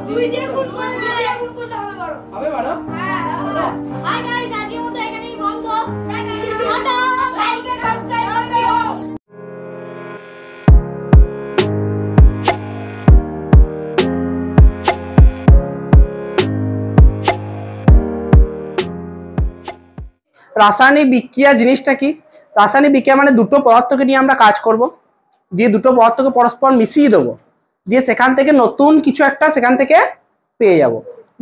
2 দিয়ে গুণ করলে হবে 12 হবে 12 হ্যাঁ হাই গাইস আজকের মতো এখানেই বন্ধ টাটা লাইক এন্ড সাবস্ক্রাইব করে দিও রাসায়নিক বিক্রিয়া জিনিসটা কি? রাসায়নিক বিক্রিয়া মানে দুটো পদার্থকে নিয়ে আমরা কাজ করব, দিয়ে দুটো পদার্থকে পরস্পর মিশিয়ে দেবো, দিয়ে সেখান থেকে নতুন কিছু একটা সেখান থেকে পেয়ে যাব।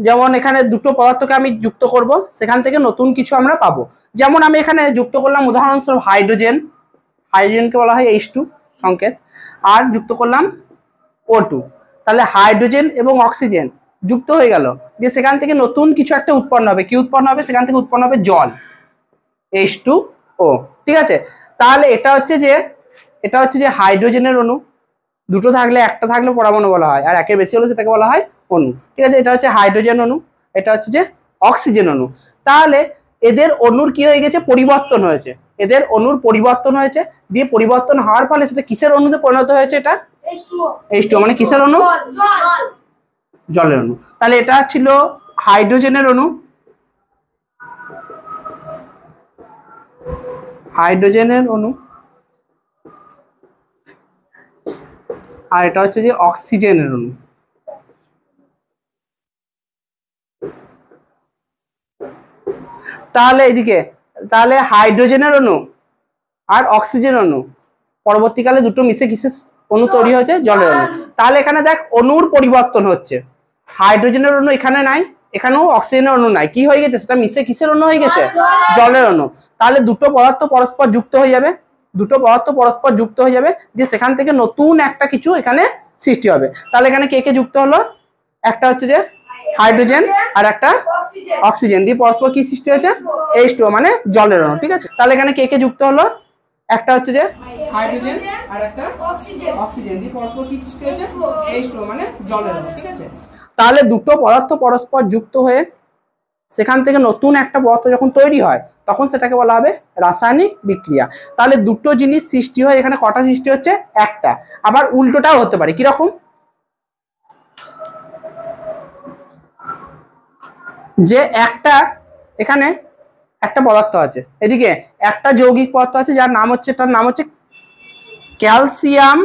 যেমন এখানে দুটো পদার্থকে আমি যুক্ত করব, সেখান থেকে নতুন কিছু আমরা পাবো। যেমন আমি এখানে যুক্ত করলাম উদাহরণস্বরূপ হাইড্রোজেন, হাইড্রোজেনকে বলা হয় H2 সংকেত, আর যুক্ত করলাম O2, তাহলে হাইড্রোজেন এবং অক্সিজেন যুক্ত হয়ে গেল, দিয়ে সেখান থেকে নতুন কিছু একটা উৎপন্ন হবে। কি উৎপন্ন হবে? সেখান থেকে উৎপন্ন হবে জল, H2O। ঠিক আছে, তাহলে এটা হচ্ছে যে হাইড্রোজেনের অণু। দুটো থাকলে, একটা থাকলে পরমাণু বলা হয়, আর একের বেশি হলে সেটাকে বলা হয় অণু। ঠিক আছে, এটা হচ্ছে হাইড্রোজেন অণু, এটা হচ্ছে যে অক্সিজেন অণু। তাহলে এদের অণুর কি হয়ে গেছে? পরিবর্তন হয়েছে। এদের অণুর পরিবর্তন হয়েছে, দিয়ে পরিবর্তন হওয়ার ফলে সেটা কিসের অণুতে পরিণত হয়েছে? এটা H2O মানে কিসের অণু? জলের অণু। তাহলে এটা ছিল হাইড্রোজেনের অণু, হাইড্রোজেনের অণু, আর এটা হচ্ছে যে অক্সিজেনের অণু। তাহলে এদিকে তাহলে হাইড্রোজেনের অণু আর অক্সিজেন অণু পরবর্তীকালে দুটো মিশে কিসের অণু তৈরি হয়েছে? জলের অণু। তাহলে এখানে দেখ অণুর পরিবর্তন হচ্ছে, হাইড্রোজেনের অণু এখানে নাই, এখানেও অক্সিজেনের অণু নাই, কি হয়ে গেছে? সেটা মিশে কিসের অণু হয়ে গেছে? জলের অণু। তাহলে দুটো পদার্থ পরস্পর যুক্ত হয়ে যাবে, দুটো পদার্থ পরস্পর যুক্ত হয়ে যাবে, দিয়ে সেখান থেকে নতুন একটা কিছু এখানে সৃষ্টি হবে। তাহলে এখানে কে কে যুক্ত হলো? একটা হচ্ছে যে হাইড্রোজেন আর একটা অক্সিজেন, দিয়ে পরস্পর কি সৃষ্টি হয়েছে? H2O মানে জলের অণু। ঠিক আছে, তাহলে এখানে কে কে যুক্ত হলো? একটা হচ্ছে যে হাইড্রোজেন আর একটা অক্সিজেন, দিয়ে পরস্পর কি সৃষ্টি হয়েছে? H2O মানে জলের অণু। ঠিক আছে, তাহলে দুটো পদার্থ পরস্পর যুক্ত হয়ে সেখান থেকে নতুন একটা পদার্থ যখন তৈরি হয় তখন সেটাকে বলা হবে রাসায়নিক বিক্রিয়া। তাহলে দুটো জিনিস সৃষ্টি হয়, এখানে কটা সৃষ্টি হচ্ছে? একটা। আবার উল্টোটাও হতে পারে, কিরকম? যে একটা এখানে একটা পদার্থ আছে, এদিকে একটা যৌগিক পদার্থ আছে যার নাম হচ্ছে, তার নাম হচ্ছে ক্যালসিয়াম,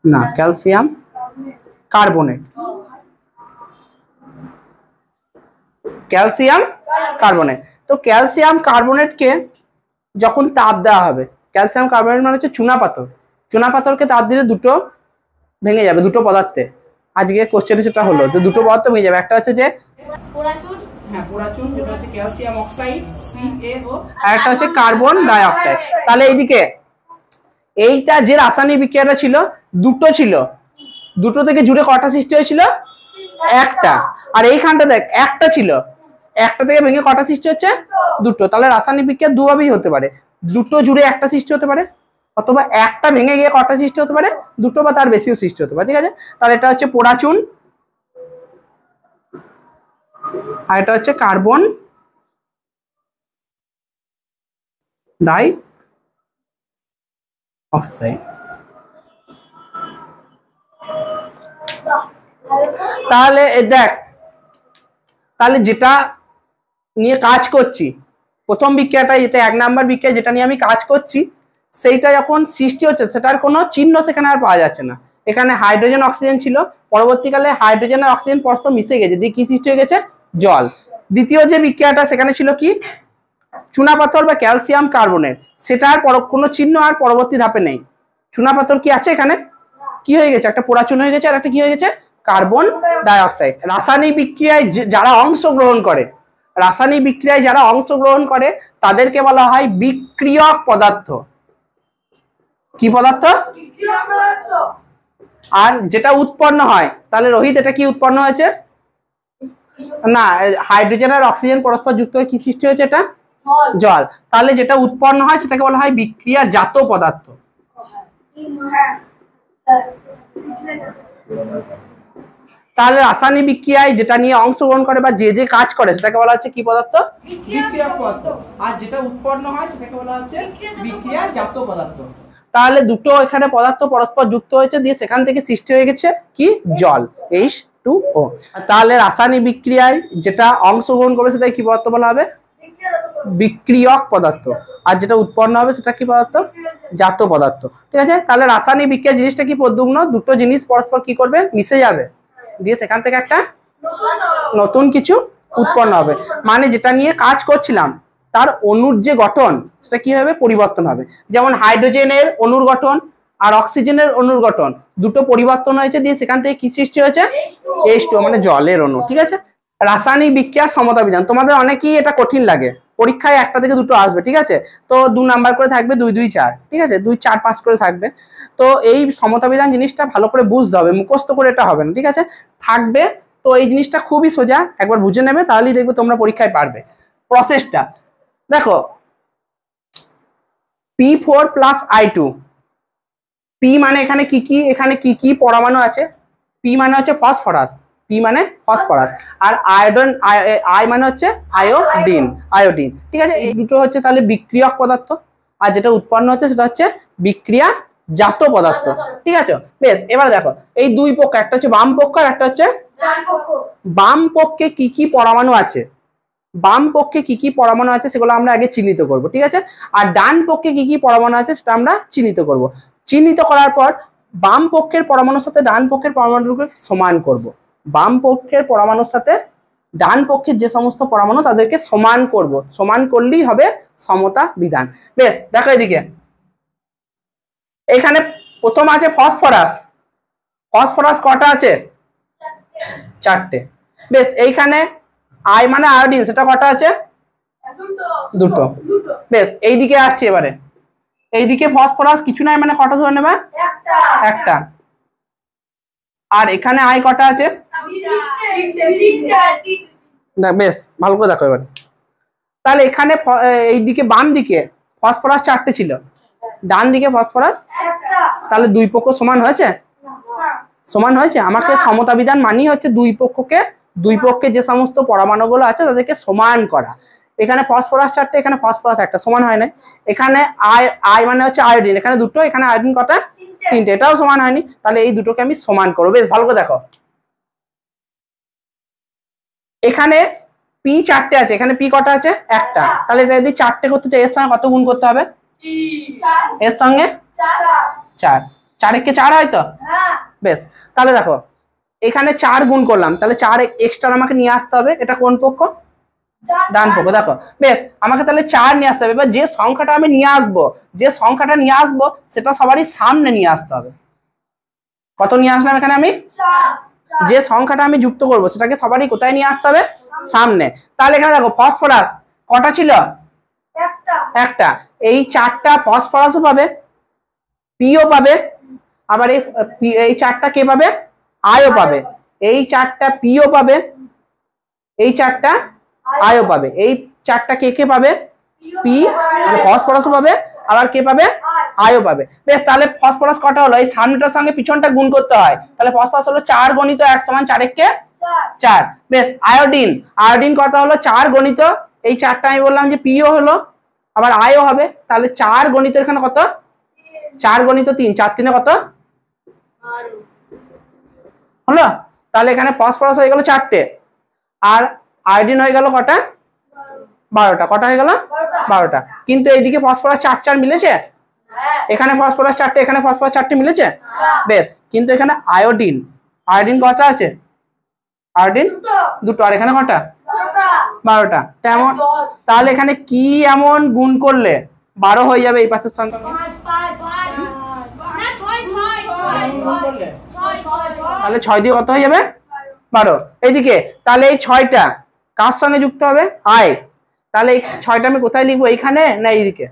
না ক্যালসিয়াম কার্বনেট, ক্যালসিয়াম কার্বনেট। তো ক্যালসিয়াম কার্বনেটকে যখন তাপ দেওয়া হবে, ক্যালসিয়াম কার্বনেট মানে হচ্ছে চুনাপাথর, চুনাপাথরকে তাপ দিলে দুটো ভেঙে যাবে, দুটো পদার্থে। আজকে কোশ্চেনে সেটা হলো যে দুটো পদার্থ ভেঙে যাবে, একটা হচ্ছে যে পোড়াচুন, যেটা হচ্ছে ক্যালসিয়াম অক্সাইড CaO, আর একটা হচ্ছে কার্বন ডাই অক্সাইড। তাহলে এইদিকে এইটা যে রাসায়নিক বিক্রিয়াটা ছিল, দুটো ছিল, দুটো থেকে জুড়ে কটা সৃষ্টি হয়েছিল? একটা। আর এইখানটা দেখ একটা ছিল, একটা থেকে ভেঙে কটা সৃষ্টি হচ্ছে? দুটো। তাহলে রাসায়নিক বিক্রিয়া দুভাবেই হতে পারে, দুটো জুড়ে একটা সৃষ্টি হতে পারে, অথবা একটা ভেঙে গিয়ে কটা সৃষ্টি হতে পারে? দুটো বা তার বেশিও সৃষ্টি হতে পারে। ঠিক আছে, তাহলে এটা হচ্ছে পোড়াচুন আর এটা হচ্ছে কার্বন ডাই অক্সাইড। তাহলে দেখ, তাহলে যেটা নিয়ে কাজ করছি, প্রথম বিক্রিয়াটা, যেটা 1 নাম্বার বিক্রিয়া যেটা নিয়ে আমি কাজ করছি, সেইটা যখন সৃষ্টি হচ্ছে সেটার কোনো চিহ্ন সেখানে আর পাওয়া যাচ্ছে না। এখানে হাইড্রোজেন অক্সিজেন ছিল, পরবর্তীকালে হাইড্রোজেন আর অক্সিজেন পরস্পর মিশে গেছে, দিয়ে কি সৃষ্টি হয়ে গেছে? জল। দ্বিতীয় যে বিক্রিয়াটা সেখানে ছিল কি? চুনাপাথর বা ক্যালসিয়াম কার্বনেট, সেটার কোনো চিহ্ন আর পরবর্তী ধাপে নেই। চুনাপাথর কি আছে এখানে? কি হয়ে গেছে? একটা পোড়াচুন হয়ে গেছে, আর একটা কি হয়ে গেছে? Carbon die oxide. রাসায়নিক বিক্রিয়ায় যারা অংশগ্রহণ করে, রাসায়নিক বিক্রিয়ায় যারা অংশগ্রহণ করে তাদেরকে বলা হয় বিক্রিয়ক পদার্থ। কি পদার্থ? আর যেটা উৎপন্ন হয়, তাহলে রোহিত এটা কি উৎপন্ন হয়েছে? না, হাইড্রোজেন আর অক্সিজেন পরস্পর যুক্ত হয়ে কি সৃষ্টি হয়েছে? এটা জল। তাহলে যেটা উৎপন্ন হয় সেটাকে বলা হয় বিক্রিয়াজাত পদার্থ। তাহলে রাসায়নিক বিক্রিয়ায় যেটা নিয়ে অংশগ্রহণ করে বা যে যে কাজ করে সেটাকে বলা হচ্ছে কি পদার্থ? বিক্রিয়ক পদার্থ। আর যেটা উৎপন্ন হয় সেটাকে বলা হচ্ছে বিক্রিয়াজাত পদার্থ। তাহলে দুটো এখানে পদার্থ পরস্পর যুক্ত হয়েছে, দিয়ে সেখান থেকে সৃষ্টি হয়ে গেছে কি জল, H2O। তাহলে রাসায়নিক বিক্রিয়ায় যেটা অংশগ্রহণ করবে সেটা কি পদার্থ বলা হবে? বিক্রিয়ক পদার্থ। আর যেটা উৎপন্ন হবে সেটা কি পদার্থ? জাত পদার্থ। ঠিক আছে, তাহলে রাসায়নিক বিক্রিয়া জিনিসটা কি প্রদ্যুম্ন? দুটো জিনিস পরস্পর কি করবে? মিশে যাবে, দিয়ে সেখান থেকে একটা নতুন কিছু উৎপন্ন হবে। মানে যেটা নিয়ে কাজ করছিলাম তার অণুর যে গঠন সেটা কি হবে? পরিবর্তন হবে। যেমন হাইড্রোজেনের অণুর গঠন আর অক্সিজেনের অণুর গঠন দুটো পরিবর্তন হয়েছে, দিয়ে সেখান থেকে কি সৃষ্টি হয়েছে? H2O মানে জলের অণু। ঠিক আছে, রাসায়নিক বিক্রিয়ার সমতা বিধান তোমাদের অনেকেই এটা কঠিন লাগে, পরীক্ষায় একটা থেকে দুটো আসবে। ঠিক আছে, তো 2 নাম্বার করে থাকবে, 2 2 4। ঠিক আছে, 2 4 5 করে থাকবে। তো এই সমতা বিধান জিনিসটা ভালো করে বুঝতে হবে, মুখস্থ করে এটা হবে না। ঠিক আছে, থাকবে। তো এই জিনিসটা খুবই সোজা, একবার বুঝে নেবে তাহলেই দেখবে তোমরা পরীক্ষায় পারবে। প্রসেসটা দেখো, P4 প্লাস I2। P মানে এখানে কি কি পরমাণু আছে? P মানে হচ্ছে ফসফরাস, P মানে ফসফরাস। আর আয়োডিন, I মানে হচ্ছে আয়োডিন। ঠিক আছে, এই দুটো হচ্ছে তাহলে বিক্রিয়ক পদার্থ, আর যেটা উৎপন্ন হচ্ছে সেটা হচ্ছে বিক্রিয়াজাত পদার্থ। ঠিক আছে, বেশ। এবার দেখো এই দুই পক্ষ, একটা হচ্ছে বাম পক্ষ আর একটা হচ্ছে বাম পক্ষে কি কি পরমাণু আছে, বাম পক্ষে কি কি পরমাণু আছে সেগুলো আমরা আগে চিহ্নিত করব। ঠিক আছে, আর ডান পক্ষে কি কি পরমাণু আছে সেটা আমরা চিহ্নিত করব। চিহ্নিত করার পর বাম পক্ষের পরমাণুর সাথে ডান পক্ষের পরমাণুকে সমান করব। বাম পক্ষের পরমাণুর সাথে ডান পক্ষের যে সমস্ত পরমাণু তাদেরকে সমান করব, সমান করলেই হবে সমতা বিধান। বেশ, দেখো এদিকে এখানে প্রথম আছে ফসফরাস। ফসফরাস কটা আছে? 4টে। বেশ, এইখানে I মানে আয়োডিন, সেটা কটা আছে? দুটো। বেশ, এইদিকে আসছি এবারে, এইদিকে ফসফরাস কিছু নাই মানে কটা ধরে নেবে? একটা। আর এখানে I কটা আছে? বেশ ভালো করে দেখো এবারে। তাহলে এখানে এইদিকে বাম দিকে ফসফরাস 4টে ছিল, ডান দিকে ফসফরাস তাহলে দুই পক্ষ সমান হয়েছে? সমান হয়েছে। আমাকে সমতা বিধান মানি হচ্ছে দুই পক্ষে যে সমস্ত পরমাণুগুলো আছে তাদেরকে সমান করা। এখানে ফসফরাস 4টে, এখানে ফসফরাস একটা, সমান হয় না। এখানে I মানে হচ্ছে আয়োডিন, এখানে দুটো, এখানে আয়োডিন কটা? 3টে, এটাও সমান হয়নি। তাহলে এই দুটোকে আমি সমান করবো। বেশ ভালো করে দেখো, এখানে P 4টে আছে, এখানে P কটা আছে? একটা। তাহলে এটা যদি 4টে করতে চাই এর সঙ্গে কত গুণ করতে হবে? এর সঙ্গে 4। 4 একে 4 হয় তো? বেশ, তাহলে দেখো এখানে 4 গুণ করলাম, তাহলে 4 এক্সট্রা আমাকে নিয়ে আসতে হবে। এটা কোন পক্ষ? ডান পক্ষ। দেখো বেশ, আমাকে তাহলে 4 নিয়ে আসতে হবে। এবার যে সংখ্যাটা আমি নিয়ে আসবো সেটা সবারই সামনে নিয়ে আসতে হবে। কত নিয়ে আসলাম এখানে আমি? 4। যে সংখ্যাটা আমি যুক্ত করব সেটাকে সবারই কোথায় নিয়ে আসতে হবে? সামনে। তাহলে এখানে দেখো ফসফরাস কটা ছিল? একটা। এই 4টা ফসফরাসও পাবে, Pও পাবে, আবার এই 4টা কে পাবে? Iও পাবে। এই 4টা Pও পাবে, এই 4টা Iও পাবে। এই 4টা কে পাবে? P মানে ফসফরাসও পাবে, আবার কে পাবে? Iও পাবে। বেশ, তাহলে ফসফরাস কটা হলো? এই সামনেটার সঙ্গে পিছনটা গুণ করতে হয়, তাহলে ফসফরাস হলো 4 গণিত 1 সমান 4 একে 4। বেশ, আয়োডিন কত হলো? 4 গণিত এই 4টা আমি বললাম যে Pও হলো, আবার Iও হবে। তাহলে 4 গণিত এখানে কত? 4 গণিত 3, 4 3 কত হলো? তাহলে এখানে ফসফরাস হয়ে গেল 4টে, আর আয়োডিন হয়ে গেল কটা? 12টা। কটা হয়ে গেল? 12টা। কিন্তু এইদিকে ফসফরাস 4 4 মিলেছে, এখানে ফসফরাস 4টে, এখানে ফসফরাস 4টে মিলেছে। বেশ, কিন্তু এখানে আয়োডিন কটা আছে? আয়োডিন দুটো, আর এখানে কটা? 12টা। তেমন তাহলে এখানে কি এমন গুণ করলে 12 হয়ে যাবে এই পাশের সংখ্যা? তাহলে 6 দিয়ে কত হয়ে যাবে? 12। এইদিকে তাহলে এই 6টা কার সঙ্গে যুক্ত হবে? I। তাহলে এই 6টা আমি কোথায় লিখবো? এইখানে না এইদিকে?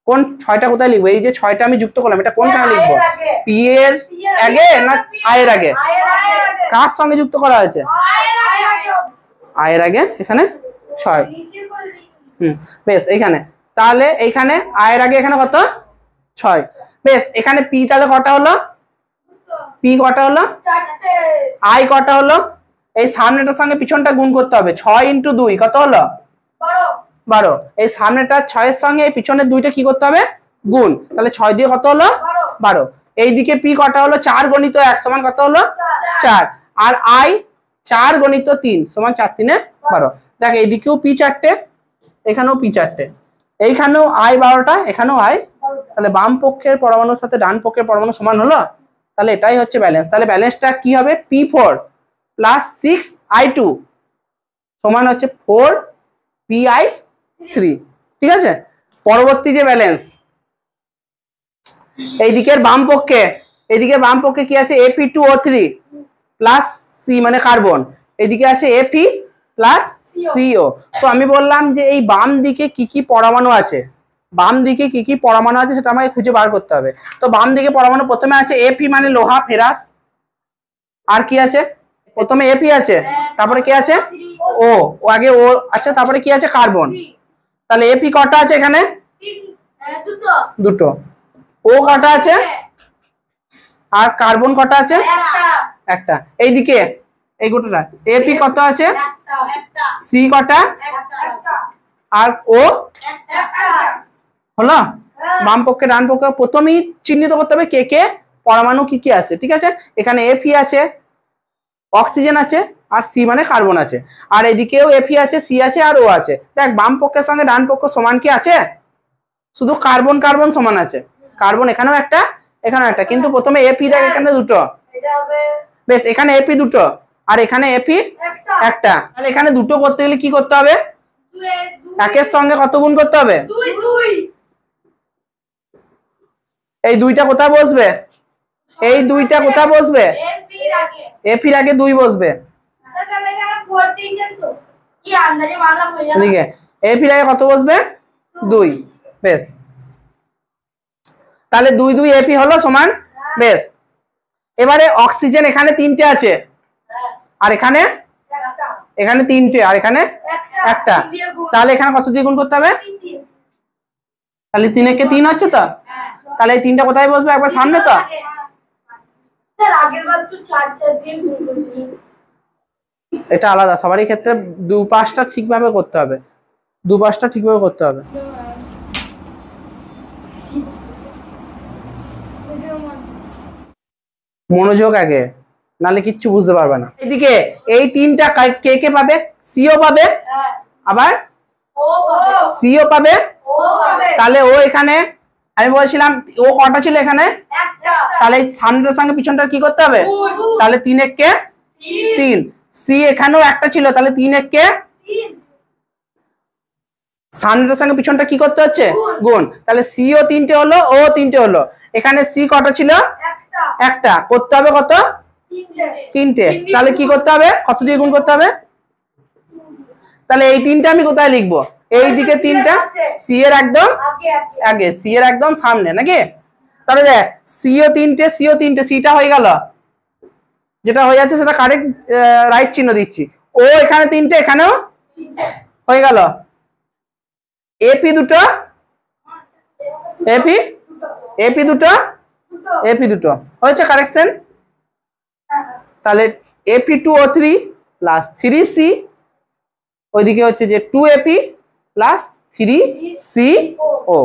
কোন 6টা কোথায় লিখবো? এই যে 6টা আমি যুক্ত করলাম এটা কোনখানে লিখবো? P এর আগে না I এর আগে? কার সঙ্গে যুক্ত করা হয়েছে? I এর আগে। এখানে 6। বেশ, এইখানে তাহলে এইখানে I এর আগে এখানে কত? 6। বেশ, এখানে P তাহলে কটা হলো? P কটা হলো? 4টে। I কটা হলো? এই সামনেটার সঙ্গে পিছনটা গুণ করতে হবে। 6 × 2 কত হলো? 12। এই সামনেটা 6 এর সঙ্গে এই পিছনের 2টা কি করতে হবে? গুণ, তাহলে 6 দিয়ে কত হলো 12। এইদিকে পি কটা হলো 4 গণিত 1 সমান কত হলো 4, আর আই 4 গণিত 3 সমান 4 3 12। দেখ এইদিকেও পি 4টে, এখানেও পি 4টে, এইখানেও আই 12টা, এখানেও আই, তাহলে বাম পক্ষের পরমাণুর সাথে ডান পক্ষের পরমাণু সমান হলো। তাহলে এটাই হচ্ছে ব্যালেন্স। তাহলে ব্যালেন্সটা কি হবে, P4 প্লাস 6I2 সমান হচ্ছে 4PI3। ঠিক আছে, পরবর্তী যে ব্যালেন্স এইদিকের বাম পক্ষে, এইদিকে বাম পক্ষে কি আছে Fe2O3 প্লাস সি মানে কার্বন, এইদিকে আছে Fe প্লাস CO। তো আমি বললাম যে এই বাম দিকে কি কি পরমাণু আছে, বাম দিকে কি কি পরমাণু আছে সেটা আমাকে খুঁজে বার করতে হবে। তো বাম দিকে পরমাণু প্রথমে আছে Fe মানে লোহা ফেরাস, আর কি আছে প্রথমে Fe আছে, তারপরে কি আছে ও আগে ও আচ্ছা, তারপরে কি আছে কার্বন। তাহলে Fe কটা আছে এখানে দুটো, ও কটা আছে আর কার্বন কটা আছে একটা। এইদিকে এই গোটাটা Fe কত আছে, সি কটা আর ও হলো। বাম পক্ষে ডান পক্ষে প্রথমেই চিহ্নিত করতে হবে কে কে পরমাণু কি কি আছে। ঠিক আছে, এখানে Fe আছে, অক্সিজেন আছে, আর সি মানে কার্বন আছে, আর এদিকেও Fe আছে, সি আছে, আর ও আছে। দেখ বাম পক্ষের সঙ্গে ডান পক্ষ সমান কি আছে, শুধু কার্বন কার্বন সমান আছে, কার্বন এখানেও একটা এখানেও একটা, কিন্তু প্রথমে Fe দেখ এখানে দুটো, বেশ এখানে Fe দুটো আর এখানে Fe একটা। তাহলে এখানে দুটো করতে গেলে কি করতে হবে, একের সঙ্গে কত গুণ করতে হবে, এই দুইটা কোথায় বসবে, এই দুইটা কোথায় বসবে, Fe আগে 2 বসবে, ঠিক আছে Fe আগে কত বসবে 2, বেশ তাহলে 2 2 Fe হলো সমান, বেশ। এবারে অক্সিজেন এখানে 3টে আছে, আর এখানে এখানে 3টে, আর এখানে একটা, তাহলে এখানে কত দিয়ে গুণ করতে হবে, তাহলে 3 একে 3 হচ্ছে তো, তাহলে এই 3টা কোথায় বসবে একবার সামনে তো, এটা আলাদা সবারই ক্ষেত্রে 2-5টা ঠিকভাবে করতে হবে, 2-5টা ঠিকভাবে করতে হবে। মনোযোগ আগে, নালে কিচ্ছু বুঝতে পারবে না। এদিকে এই 3টা কে কে পাবে, সিও পাবে, আবার সিও পাবে, তাহলে ও এখানে আমি বলছিলাম ও কটা ছিল এখানে, তাহলে সামনের সঙ্গে পিছনটা কি করতে হবে, তাহলে 3 1 3, সি এখানেও একটা ছিল, তাহলে 3 1 সামনের সঙ্গে পিছনটা কি করতে হচ্ছে গুণ, তাহলে সিও 3টে হলো, ও 3টে হলো, এখানে সি কটা ছিল একটা, করতে হবে কত 3টে, তাহলে কি করতে হবে কত দিয়ে গুণ করতে হবে, তাহলে এই 3টা আমি কোথায় লিখবো, এই দিকে 3টা সি এর একদম আগে, সি এর একদম সামনে নাকি। তাহলে দেখ সিও 3টে সিটা হয়ে গেল, যেটা হয়ে যাচ্ছে সেটা কারেক্ট রাইট চিহ্ন দিচ্ছি। ও এখানে 3টে এখানেও হয়ে গেল, Fe দুটো Fe দুটো হয়েছে কারেকশন। তাহলে Fe2O3 প্লাস 3C, ওইদিকে হচ্ছে যে 2Fe প্লাস 3CO।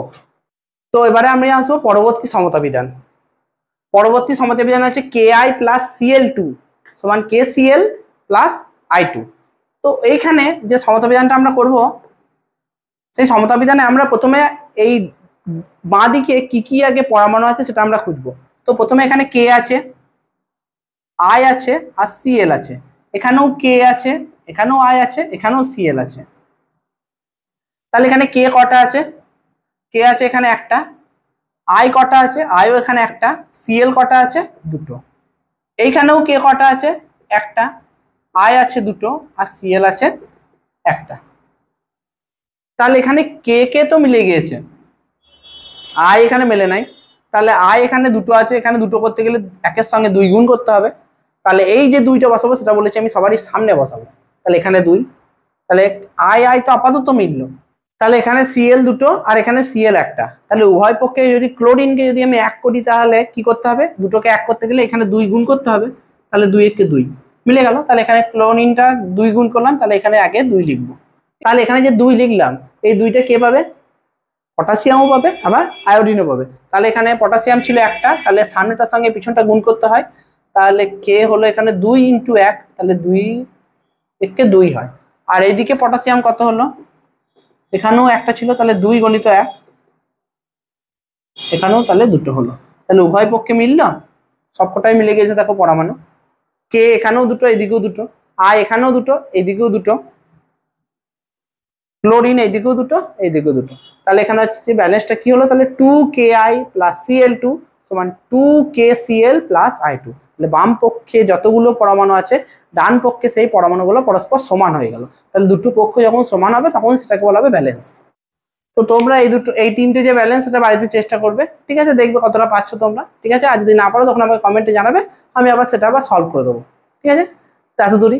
তো এবারে আমরা আসবো পরবর্তী সমতা বিধান। পরবর্তী সমতা বিধান হচ্ছে Ki প্লাস Cl2 সমান KCl প্লাস I2। তো এইখানে যে সমতা বিধানটা আমরা করব, সেই সমতা বিধানে আমরা প্রথমে এই বাঁ দিকে কি কি আগে পরমাণু আছে সেটা আমরা খুঁজবো। তো প্রথমে এখানে K আছে, I আছে, আর Cl আছে, এখানেও K আছে, এখানেও I আছে, এখানেও Cl আছে। তাহলে এখানে K কটা আছে, K আছে এখানে একটা, I কটা আছে, Iও এখানে একটা, Cl কটা আছে দুটো, এইখানেও K কটা আছে একটা, I আছে দুটো, আর Cl আছে একটা। তাহলে এখানে কে কে তো মিলে গিয়েছে, I এখানে মেলে নাই, তাহলে I এখানে দুটো আছে, এখানে দুটো করতে গেলে একের সঙ্গে 2 গুণ করতে হবে। তাহলে এই যে 2টা বসাবো সেটা বলেছি আমি সবারই সামনে বসাবো, তাহলে এখানে 2, তাহলে I তো আপাতত মিললো। তাহলে এখানে Cl দুটো আর এখানে Cl একটা, তাহলে উভয় পক্ষে যদি ক্লোরিনকে যদি আমি 1 করি তাহলে কি করতে হবে, দুটোকে 1 করতে গেলে এখানে 2 গুণ করতে হবে, তাহলে 2 1 2 মিলে গেল। তাহলে এখানে ক্লোরিনটা 2 গুণ করলাম, তাহলে এখানে আগে 2 লিখবো। তাহলে এখানে যে 2 লিখলাম, এই 2টা কে পাবে, পটাশিয়ামও পাবে আবার আয়োডিনও পাবে। তাহলে এখানে পটাশিয়াম ছিল একটা, তাহলে সামনেটার সঙ্গে পিছনটা গুণ করতে হয়, তাহলে কে হলো এখানে 2 × 1, তাহলে 2 একে 2 হয়। আর এইদিকে পটাশিয়াম কত হলো, এখানেও একটা ছিল, তাহলে 2 × 1, এখানেও তাহলে দুটো হলো। তাহলে উভয় পক্ষে মিলল, সবকটাই মিলে গেছে দেখো পরমাণু। কে এখানেও দুটো, এদিকেও দুটো, আর এখানেও দুটো, এইদিকেও দুটো, ক্লোরিন এইদিকেও দুটো, এইদিকেও দুটো। তাহলে এখানে হচ্ছে যে ব্যালেন্সটা কি হলো, তাহলে 2Ki + Cl2 = 2KCl + I2। তাহলে বাম পক্ষে যতগুলো পরমাণু আছে ডান পক্ষে সেই পরমাণুগুলো পরস্পর সমান হয়ে গেল। তাহলে দুটো পক্ষ যখন সমান হবে তখন সেটাকে বলা হবে ব্যালেন্স। তো তোমরা এই তিনটে যে ব্যালেন্স সেটা বাড়িতে চেষ্টা করবে, ঠিক আছে, দেখবে কতটা পাচ্ছ তোমরা, ঠিক আছে। আর যদি না পারো তখন আমাকে কমেন্টে জানাবে, আমি আবার সেটা সলভ করে দেবো, ঠিক আছে। তো এত দূরই।